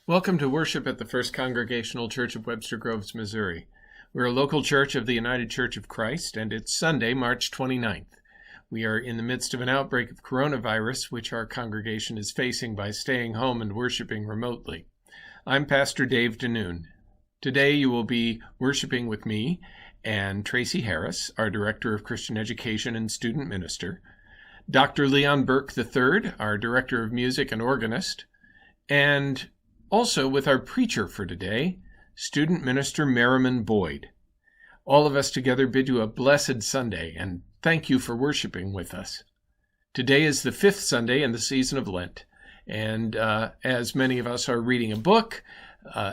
Welcome to worship at the First Congregational Church of Webster Groves, Missouri. We're a local church of the United Church of Christ, and it's Sunday, March 29th. We are in the midst of an outbreak of coronavirus, which our congregation is facing by staying home and worshiping remotely. I'm Pastor Dave DeNoon. Today you will be worshiping with me and Tracy Harris, our Director of Christian Education and Student Minister, Dr. Leon Burke III, our Director of Music and Organist, and also with our preacher for today, Student Minister Merrimon Boyd. All of us together bid you a blessed Sunday, and thank you for worshiping with us. Today is the fifth Sunday in the season of Lent, and as many of us are reading a book,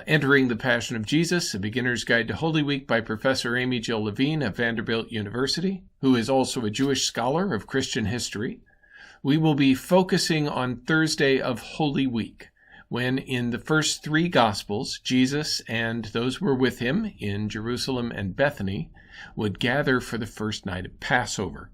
Entering the Passion of Jesus, A Beginner's Guide to Holy Week by Professor Amy Jill Levine of Vanderbilt University, who is also a Jewish scholar of Christian history, we will be focusing on Thursday of Holy Week, when in the first three Gospels, Jesus and those who were with him in Jerusalem and Bethany would gather for the first night of Passover.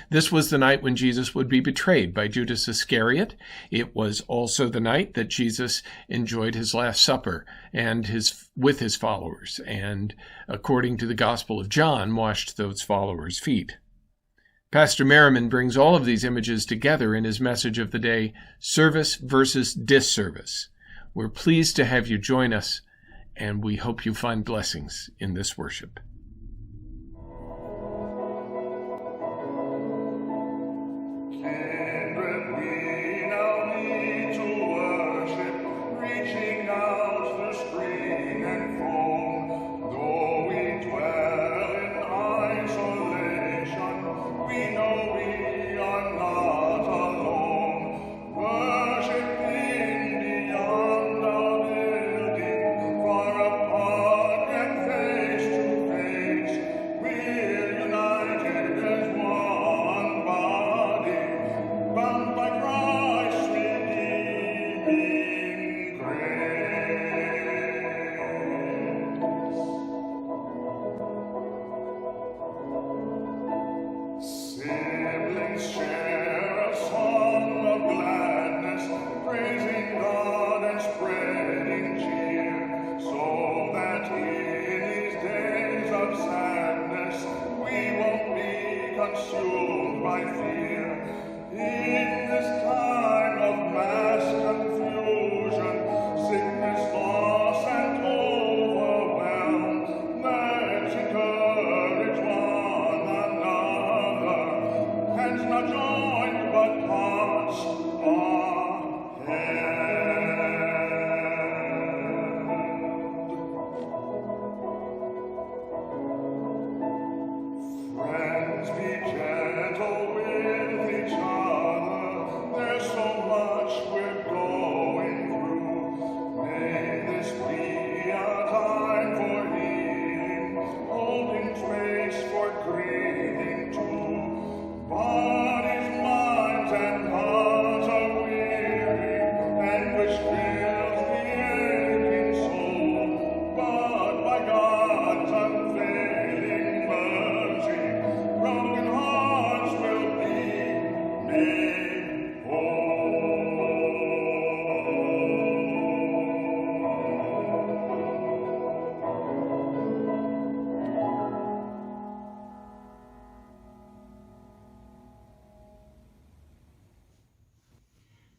This was the night when Jesus would be betrayed by Judas Iscariot. It was also the night that Jesus enjoyed his Last Supper and with his followers, and according to the Gospel of John, washed those followers' feet. Pastor Merrimon brings all of these images together in his message of the day, Service versus Disservice. We're pleased to have you join us, and we hope you find blessings in this worship.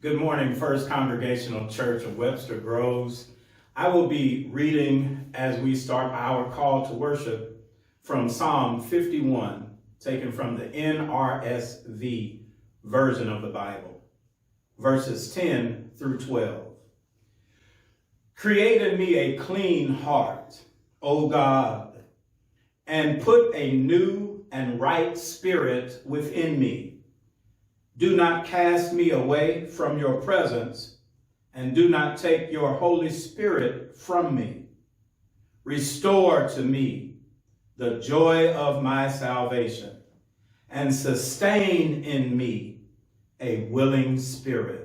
Good morning, First Congregational Church of Webster Groves. I will be reading as we start our call to worship from Psalm 51, taken from the NRSV version of the Bible, verses 10 through 12. Create in me a clean heart, O God, and put a new and right spirit within me. Do not cast me away from your presence, and do not take your Holy Spirit from me. Restore to me the joy of my salvation, and sustain in me a willing spirit.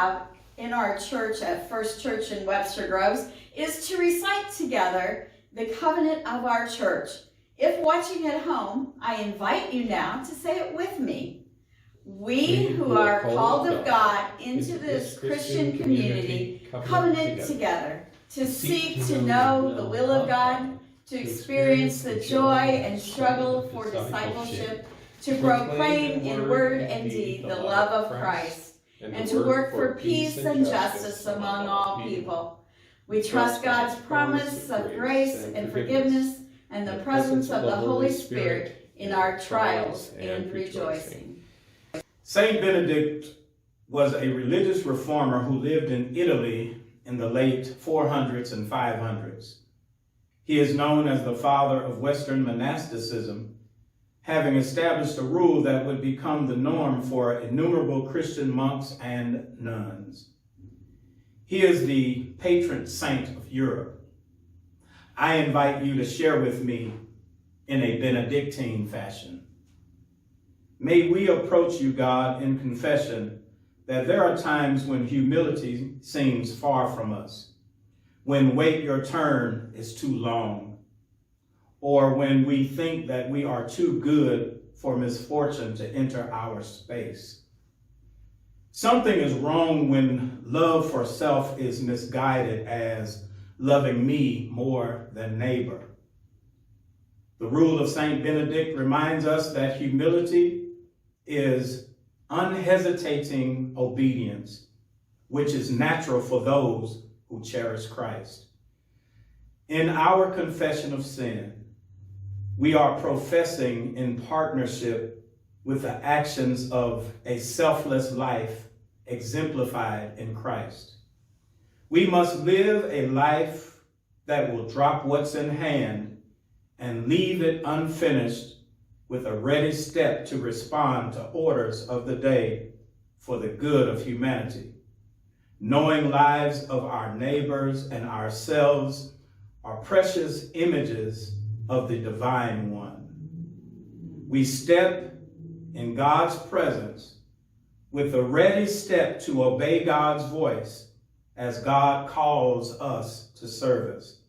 have in our church at First Church in Webster Groves is to recite together the covenant of our church. If watching at home, I invite you now to say it with me. We who are called of God into this Christian community covenant together to seek to know the will of God, to experience the joy and struggle for discipleship, to proclaim in word and deed the love of Christ, and to work for peace and justice among all people. We trust God's promise of grace and forgiveness and the presence of the Holy Spirit in our trials and rejoicing. Saint Benedict was a religious reformer who lived in Italy in the late 400s and 500s. He is known as the father of Western monasticism, having established a rule that would become the norm for innumerable Christian monks and nuns. He is the patron saint of Europe. I invite you to share with me in a Benedictine fashion. May we approach you, God, in confession that there are times when humility seems far from us, when wait your turn is too long, or when we think that we are too good for misfortune to enter our space. Something is wrong when love for self is misguided as loving me more than neighbor. The rule of Saint Benedict reminds us that humility is unhesitating obedience, which is natural for those who cherish Christ. In our confession of sin, we are professing in partnership with the actions of a selfless life exemplified in Christ. We must live a life that will drop what's in hand and leave it unfinished with a ready step to respond to orders of the day for the good of humanity. Knowing lives of our neighbors and ourselves are precious images of the Divine One. We step in God's presence with a ready step to obey God's voice as God calls us to service.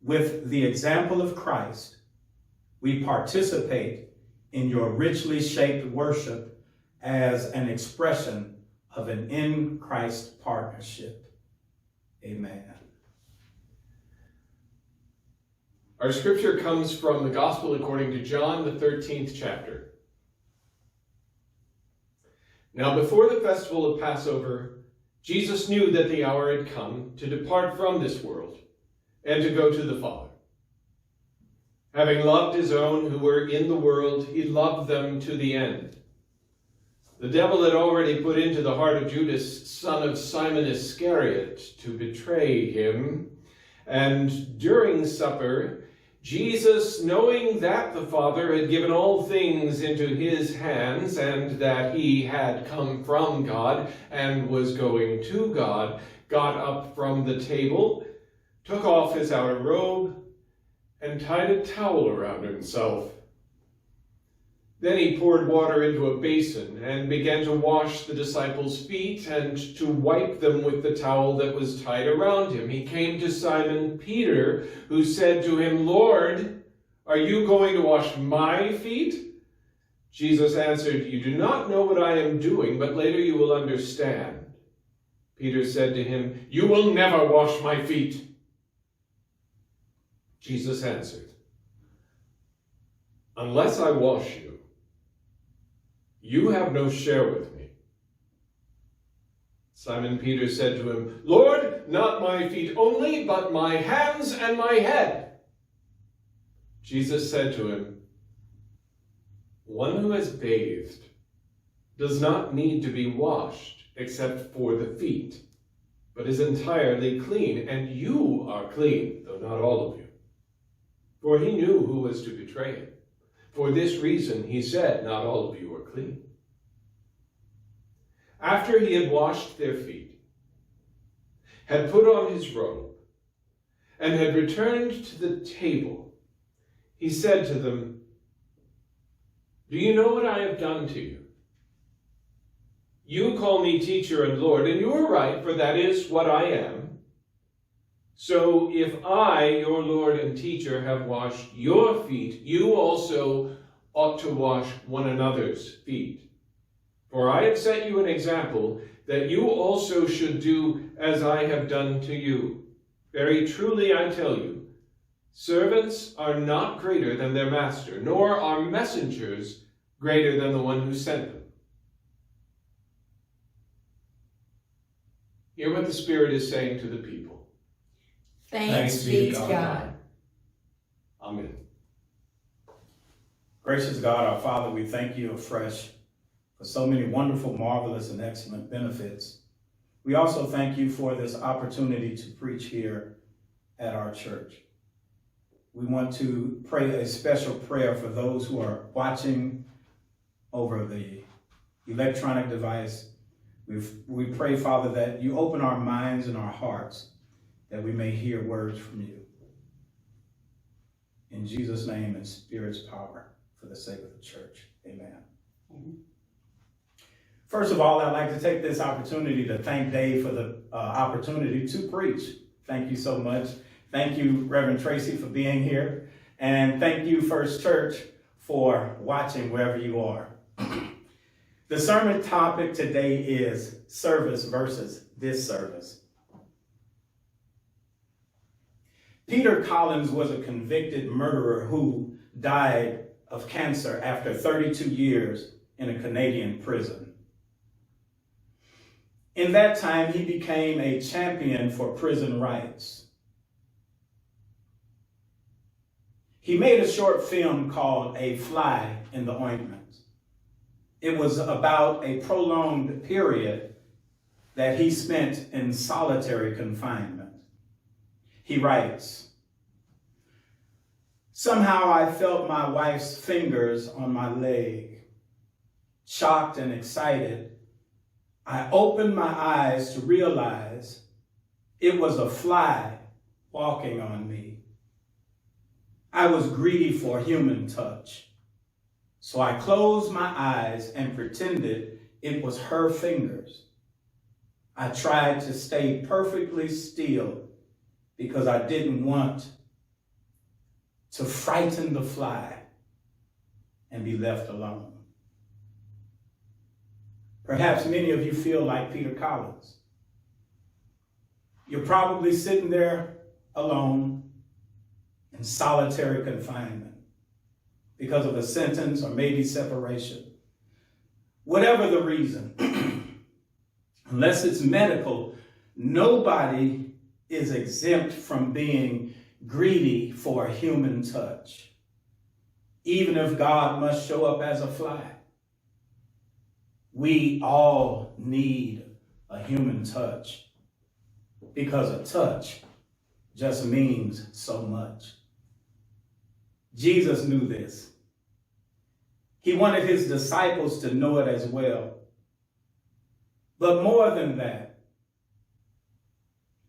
With the example of Christ, we participate in your richly shaped worship as an expression of an in Christ partnership. Amen. Our scripture comes from the Gospel according to John, the 13th chapter. Now before the festival of Passover, Jesus knew that the hour had come to depart from this world and to go to the Father. Having loved his own who were in the world, he loved them to the end. The devil had already put into the heart of Judas, son of Simon Iscariot, to betray him. And during supper, Jesus, knowing that the Father had given all things into his hands and that he had come from God and was going to God, got up from the table, took off his outer robe, and tied a towel around himself. Then he poured water into a basin and began to wash the disciples' feet and to wipe them with the towel that was tied around him. He came to Simon Peter, who said to him, "Lord, are you going to wash my feet?" Jesus answered, "You do not know what I am doing, but later you will understand." Peter said to him, "You will never wash my feet." Jesus answered, "Unless I wash you, you have no share with me." Simon Peter said to him, "Lord, not my feet only, but my hands and my head." Jesus said to him, "One who has bathed does not need to be washed except for the feet, but is entirely clean, and you are clean, though not all of you." For he knew who was to betray him. For this reason he said, "Not all of you are clean." After he had washed their feet, had put on his robe, and had returned to the table, he said to them, "Do you know what I have done to you? You call me teacher and Lord, and you are right, for that is what I am. So if I, your Lord and teacher, have washed your feet, you also ought to wash one another's feet. For I have set you an example, that you also should do as I have done to you. Very truly I tell you, servants are not greater than their master, nor are messengers greater than the one who sent them. Hear what the Spirit is saying to the people. Thanks be to God. Amen. Gracious God, our Father, we thank you afresh for so many wonderful, marvelous, and excellent benefits. We also thank you for this opportunity to preach here at our church. We want to pray a special prayer for those who are watching over the electronic device. We pray, Father, that you open our minds and our hearts that we may hear words from you. In Jesus' name and Spirit's power, for the sake of the church. Amen. First of all, I'd like to take this opportunity to thank Dave for the opportunity to preach. Thank you so much. Thank you, Reverend Tracy, for being here. And thank you, First Church, for watching wherever you are. The sermon topic today is service versus disservice. Peter Collins was a convicted murderer who died of cancer after 32 years in a Canadian prison. In that time, he became a champion for prison rights. He made a short film called A Fly in the Ointment. It was about a prolonged period that he spent in solitary confinement. He writes, "Somehow I felt my wife's fingers on my leg. Shocked and excited, I opened my eyes to realize it was a fly walking on me. I was greedy for human touch, so I closed my eyes and pretended it was her fingers. I tried to stay perfectly still because I didn't want to frighten the fly and be left alone." Perhaps many of you feel like Peter Collins. You're probably sitting there alone in solitary confinement because of a sentence or maybe separation. Whatever the reason, unless it's medical, nobody is exempt from being greedy for a human touch, even if God must show up as a fly. We all need a human touch because a touch just means so much. Jesus knew this. He wanted his disciples to know it as well. But more than that,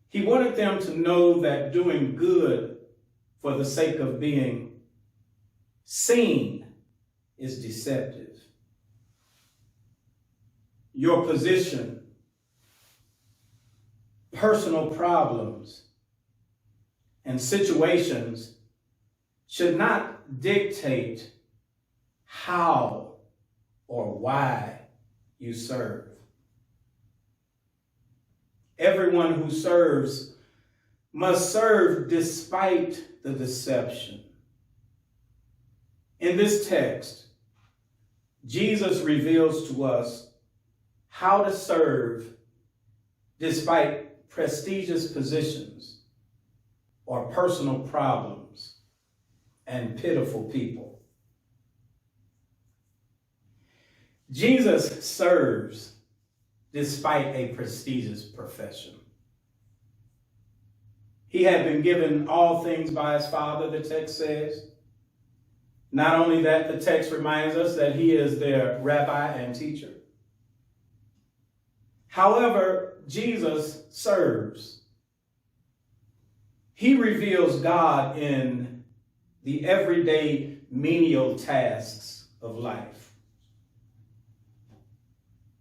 he wanted them to know that doing good for the sake of being seen is deceptive. Your position, personal problems, and situations should not dictate how or why you serve. Everyone who serves must serve despite the deception. In this text, Jesus reveals to us how to serve despite prestigious positions or personal problems and pitiful people. Jesus serves despite a prestigious profession. He had been given all things by his Father, the text says. Not only that, the text reminds us that he is their rabbi and teacher. However, Jesus serves. He reveals God in the everyday menial tasks of life.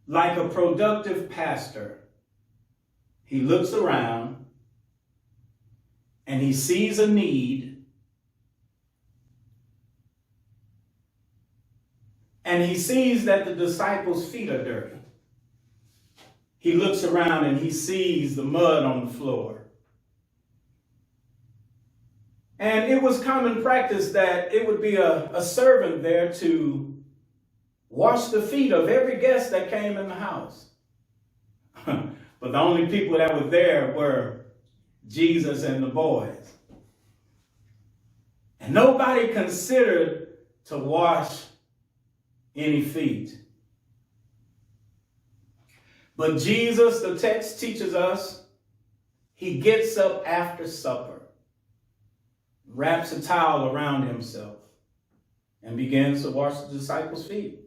like a productive pastor, he looks around and he sees a need, and he sees that the disciples' feet are dirty. He looks around and he sees the mud on the floor. And it was common practice that it would be a servant there to wash the feet of every guest that came in the house. But the only people that were there were Jesus and the boys. And nobody considered to wash any feet. But Jesus, the text teaches us, he gets up after supper, wraps a towel around himself, and begins to wash the disciples' feet.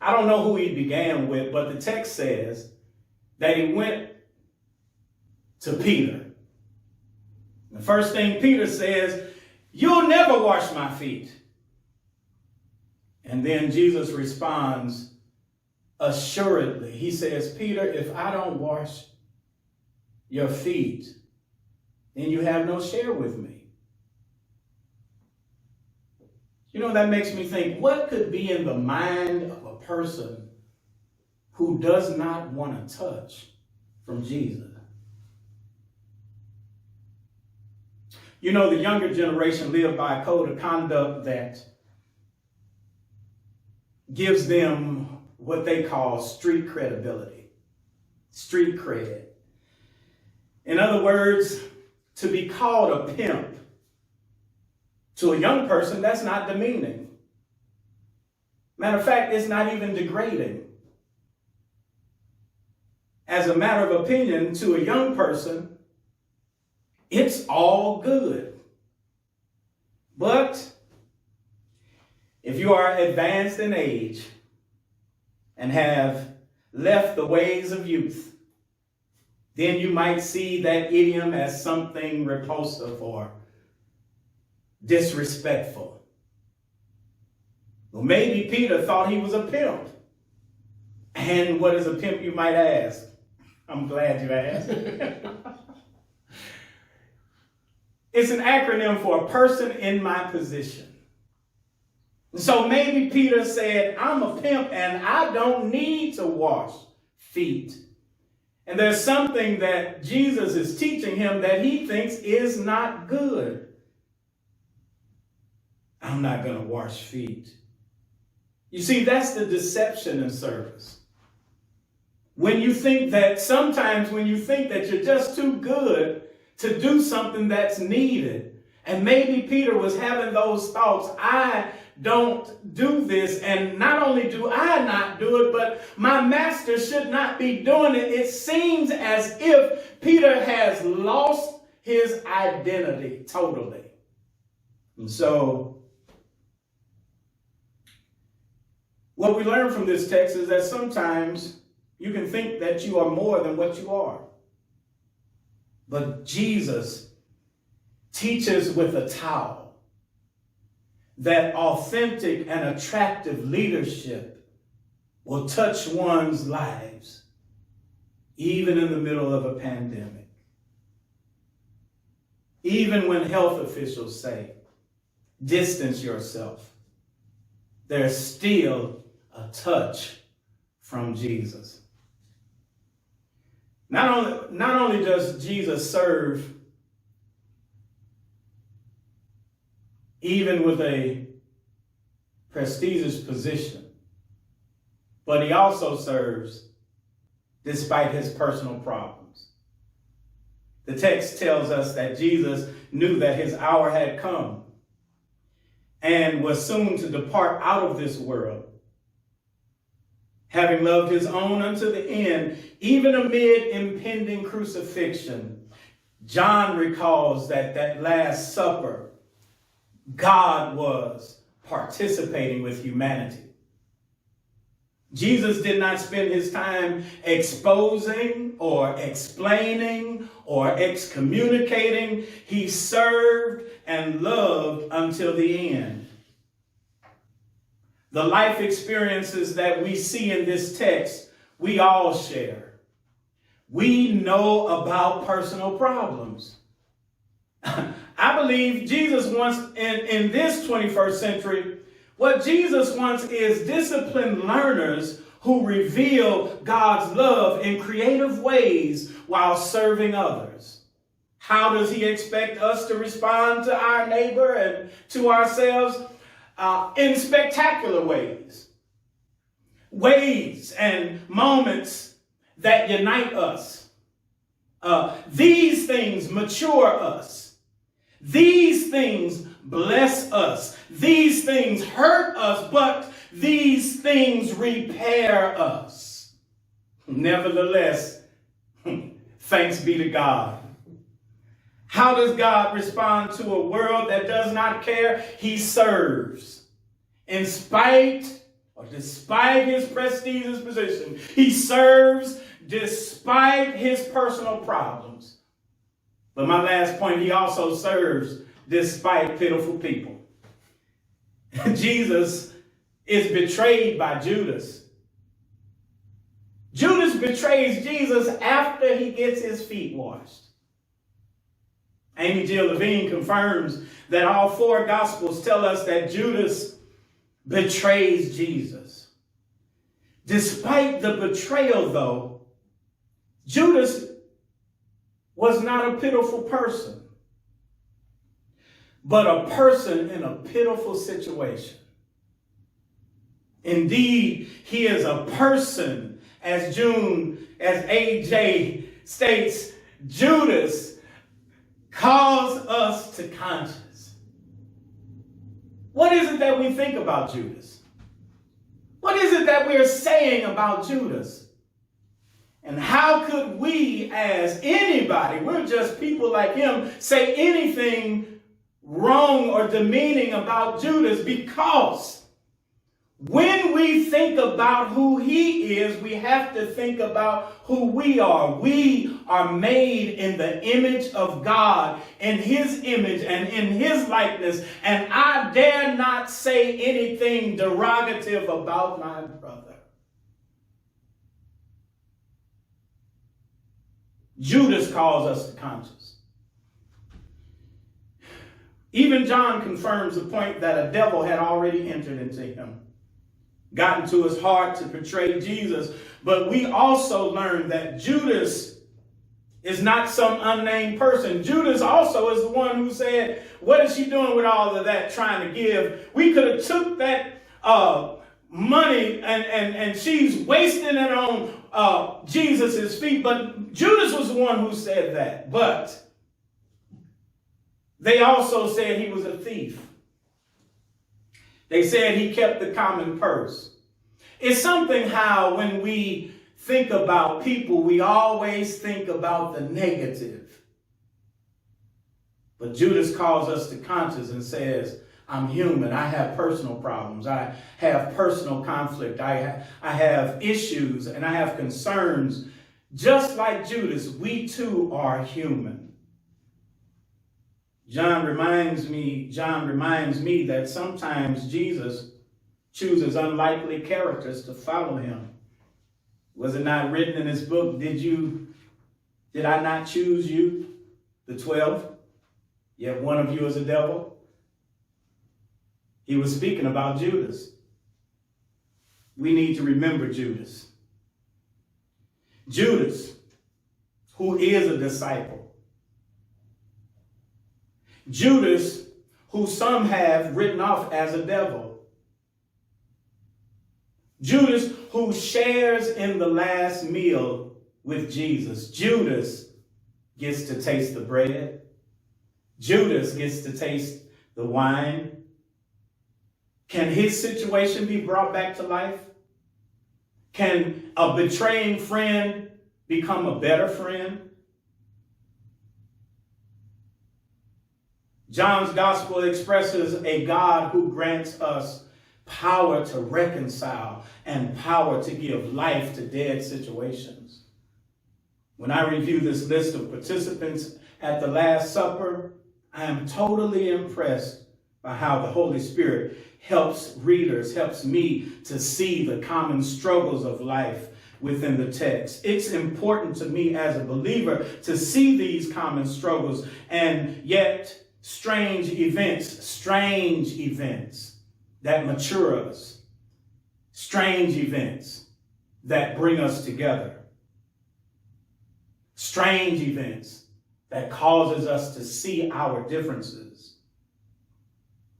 I don't know who he began with, but the text says that he went to Peter. The first thing Peter says, "You'll never wash my feet." And then Jesus responds, assuredly. He says, "Peter, if I don't wash your feet, then you have no share with me." You know, that makes me think, what could be in the mind of a person who does not want to touch from Jesus? You know, the younger generation live by a code of conduct that gives them what they call street credibility, street cred. In other words, to be called a pimp to a young person, that's not demeaning. Matter of fact, it's not even degrading. As a matter of opinion, to a young person, it's all good. But if you are advanced in age and have left the ways of youth, then you might see that idiom as something repulsive or disrespectful. Well, maybe Peter thought he was a pimp. And what is a pimp, you might ask? I'm glad you asked. It's an acronym for a person in my position. So maybe Peter said, "I'm a pimp and I don't need to wash feet." And there's something that Jesus is teaching him that he thinks is not good. I'm not going to wash feet. You see, that's the deception in service. When you think that, sometimes when you think that you're just too good to do something that's needed. And maybe Peter was having those thoughts, I don't do this, and not only do I not do it, but my master should not be doing it. It seems as if Peter has lost his identity totally. And so, what we learn from this text is that sometimes you can think that you are more than what you are. But Jesus teaches with a towel that authentic and attractive leadership will touch one's lives, even in the middle of a pandemic. Even when health officials say, distance yourself, there's still a touch from Jesus. Not only does Jesus serve even with a prestigious position, but he also serves despite his personal problems. The text tells us that Jesus knew that his hour had come and was soon to depart out of this world, having loved his own unto the end, even amid impending crucifixion. John recalls that Last Supper, God was participating with humanity. Jesus did not spend his time exposing or explaining or excommunicating. He served and loved until the end. The life experiences that we see in this text, we all share. We know about personal problems. I believe Jesus wants, in this 21st century, what Jesus wants is disciplined learners who reveal God's love in creative ways while serving others. How does he expect us to respond to our neighbor and to ourselves? In spectacular ways. Ways and moments that unite us. These things mature us. These things bless us. These things hurt us, but these things repair us. Nevertheless, thanks be to God. How does God respond to a world that does not care? He serves. In spite or despite his prestigious position, he serves despite his personal problems. But my last point, he also serves despite pitiful people. Jesus is betrayed by Judas. Judas betrays Jesus after he gets his feet washed. Amy Jill Levine confirms that all four Gospels tell us that Judas betrays Jesus. Despite the betrayal, though, Judas was not a pitiful person, but a person in a pitiful situation. Indeed, he is a person, as AJ states, Judas calls us to conscience. What is it that we think about Judas? What is it that we're saying about Judas? And how could we, as anybody, we're just people like him, say anything wrong or demeaning about Judas? Because when we think about who he is, we have to think about who we are. We are made in the image of God, in his image and in his likeness. And I dare not say anything derogative about my brother. Judas calls us to conscience. Even John confirms the point that a devil had already entered into him, gotten to his heart to betray Jesus. But we also learn that Judas is not some unnamed person. Judas also is the one who said, what is she doing with all of that trying to give? We could have took that money and she's wasting it on Jesus' feet. But Judas was the one who said that. But they also said he was a thief. They said he kept the common purse. It's something how when we think about people, we always think about the negative. But Judas calls us to conscience and says, I'm human. I have personal problems. I have personal conflict. I have issues and I have concerns. Just like Judas, we too are human. John reminds me that sometimes Jesus chooses unlikely characters to follow him. Was it not written in his book, did I not choose you, the 12? Yet one of you is a devil? He was speaking about Judas. We need to remember Judas. Judas, who is a disciple. Judas, who some have written off as a devil. Judas, who shares in the last meal with Jesus. Judas gets to taste the bread. Judas gets to taste the wine. Can his situation be brought back to life? Can a betraying friend become a better friend? John's gospel expresses a God who grants us power to reconcile and power to give life to dead situations. When I review this list of participants at the Last Supper, I am totally impressed by how the Holy Spirit helps readers, helps me to see the common struggles of life within the text. It's important to me as a believer to see these common struggles and yet strange events that mature us, strange events that bring us together, strange events that causes us to see our differences.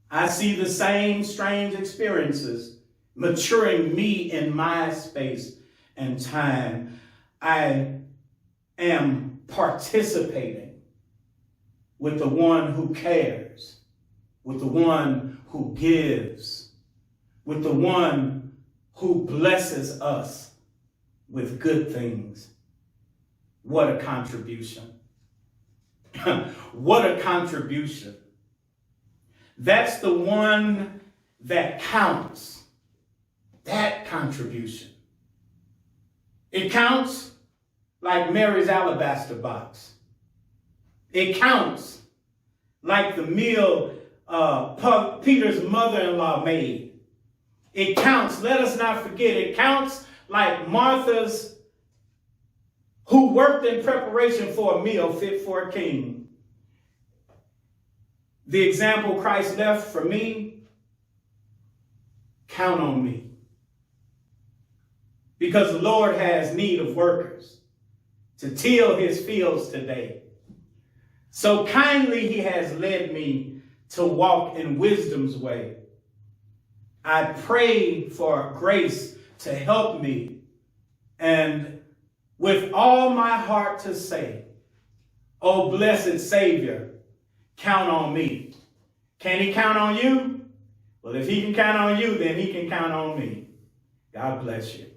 I see the same strange experiences maturing me in my space and time. I am participating with the one who cares, with the one who gives, with the one who blesses us with good things. What a contribution. What a contribution. That's the one that counts. That contribution. It counts like Mary's alabaster box. It counts like the meal Peter's mother-in-law made. It counts, let us not forget, it counts like Martha's, who worked in preparation for a meal fit for a king. The example Christ left for me, count on me. Because the Lord has need of workers to till his fields today. So kindly he has led me to walk in wisdom's way. I pray for grace to help me, and with all my heart to say, oh blessed Savior, count on me. Can he count on you? Well, if he can count on you, then he can count on me. God bless you.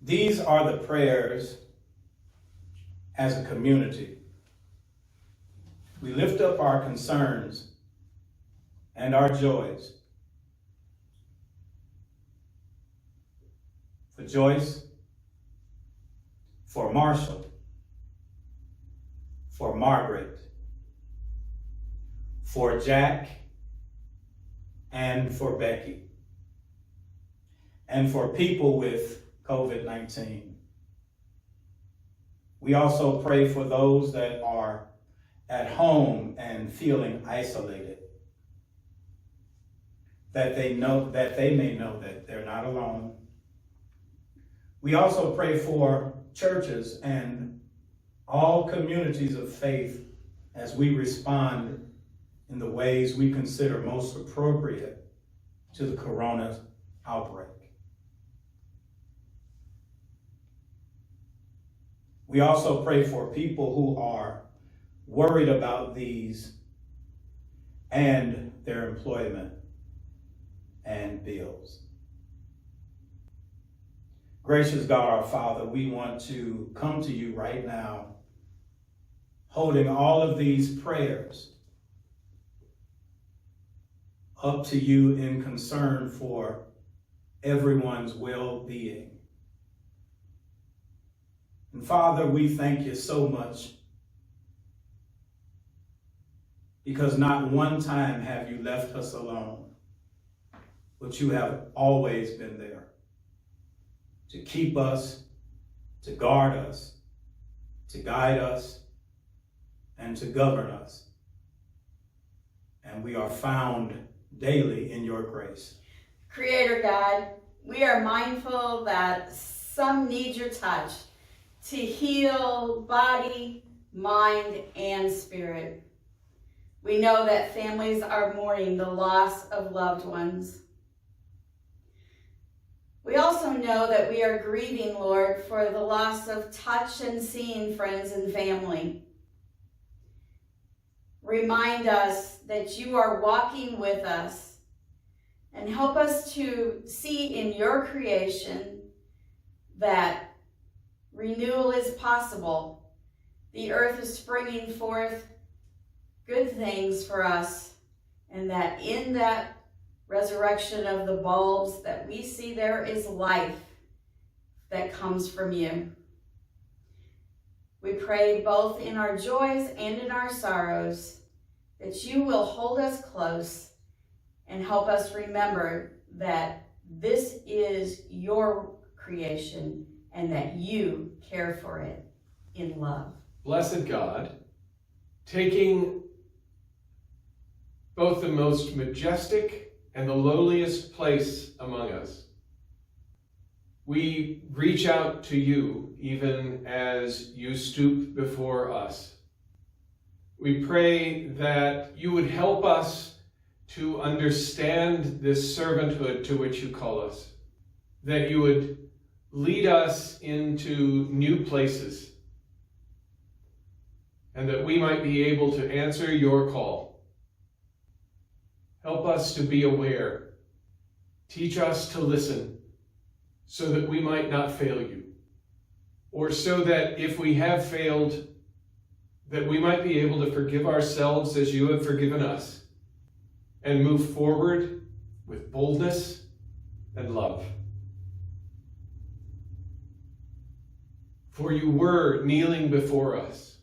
These are the prayers as a community. We lift up our concerns and our joys. For Joyce, for Marshall, for Margaret, for Jack, and for Becky, and for people with COVID-19. We also pray for those that are at home and feeling isolated, that they may know that they're not alone. We also pray for churches and all communities of faith as we respond in the ways we consider most appropriate to the corona outbreak. We also pray for people who are worried about these and their employment and bills. Gracious God, our Father, we want to come to you right now, holding all of these prayers up to you in concern for everyone's well-being. And Father, we thank you so much because not one time have you left us alone, but you have always been there to keep us, to guard us, to guide us, and to govern us. And we are found daily in your grace. Creator God, we are mindful that some need your touch to heal body, mind, and spirit. We know that families are mourning the loss of loved ones. We also know that we are grieving, Lord, for the loss of touch and seeing friends and family. Remind us that you are walking with us and help us to see in your creation that renewal is possible. The earth is springing forth good things for us, and that in that resurrection of the bulbs that we see, there is life that comes from you. We pray both in our joys and in our sorrows that you will hold us close and help us remember that this is your creation and that you care for it in love. Blessed God, taking both the most majestic and the lowliest place among us, we reach out to you even as you stoop before us. We pray that you would help us to understand this servanthood to which you call us, that you would lead us into new places, and that we might be able to answer your call. Help us to be aware. Teach us to listen so that we might not fail you, or so that if we have failed, that we might be able to forgive ourselves as you have forgiven us and move forward with boldness and love. For you were kneeling before us.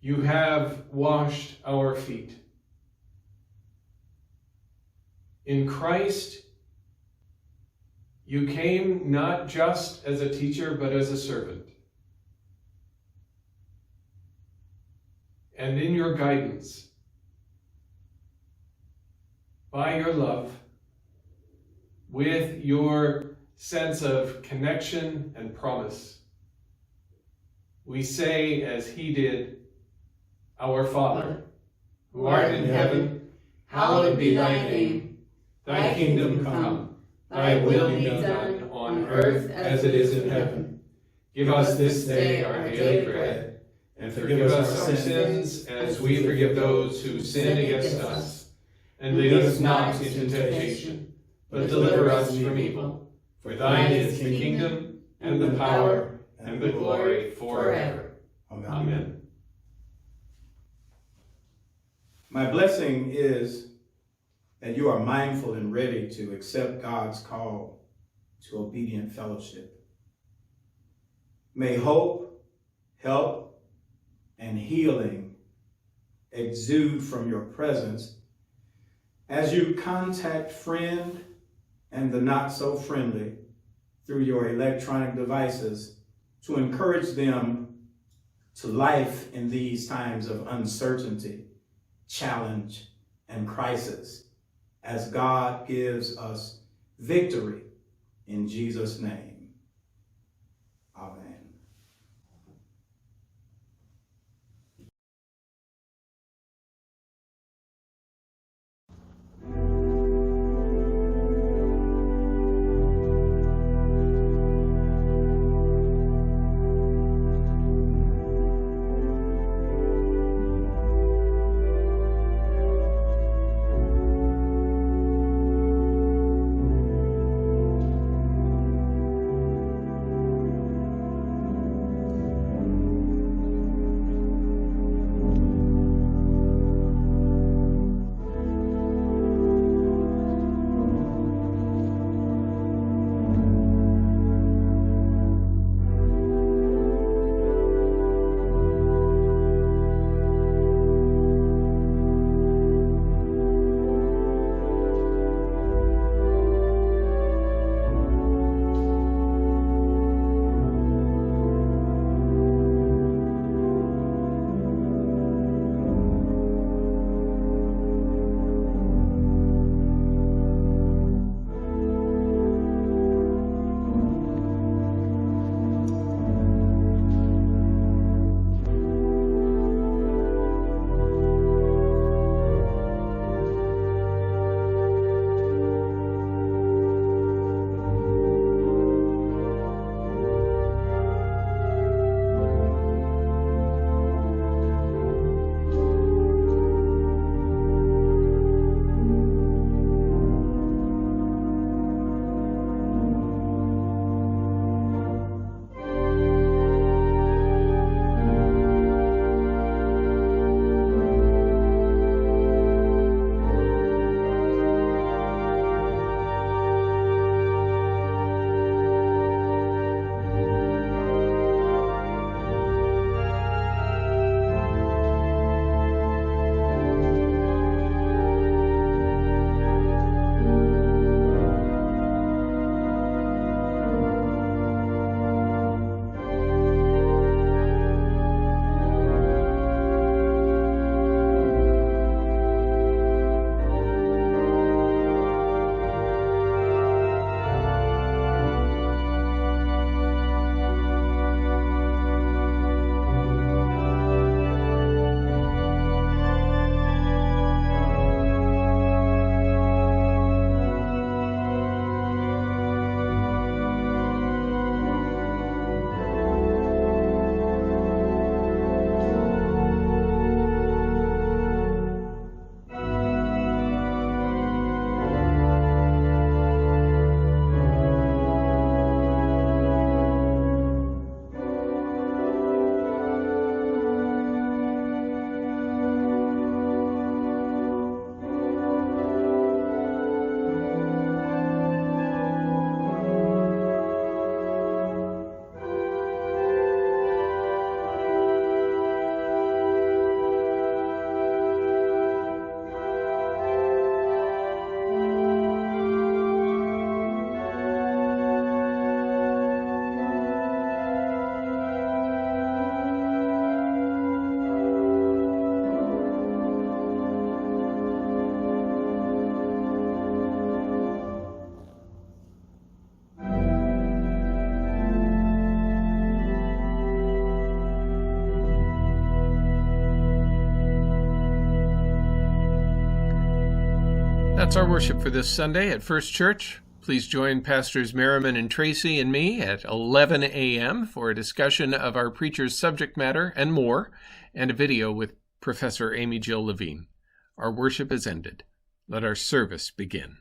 You have washed our feet. In Christ, you came not just as a teacher, but as a servant. And in your guidance, by your love, with your sense of connection and promise, we say, as he did, Our Father, who art in heaven, hallowed be thy name. Thy kingdom come, thy will be done on earth as it is in heaven. Give us this day our daily bread, and forgive us our sins as we forgive those who sin against us. And lead us not into temptation, but deliver us from evil. For thine is the kingdom, and the power, and the glory forever. Amen. My blessing is that you are mindful and ready to accept God's call to obedient fellowship. May hope, help, and healing exude from your presence as you contact friend and the not so friendly through your electronic devices to encourage them to life in these times of uncertainty, challenge, and crisis, as God gives us victory in Jesus' name. Amen. That's our worship for this Sunday at First Church. Please join Pastors Merrimon and Tracy and me at 11 a.m. for a discussion of our preacher's subject matter and more, and a video with Professor Amy Jill Levine. Our worship is ended. Let our service begin.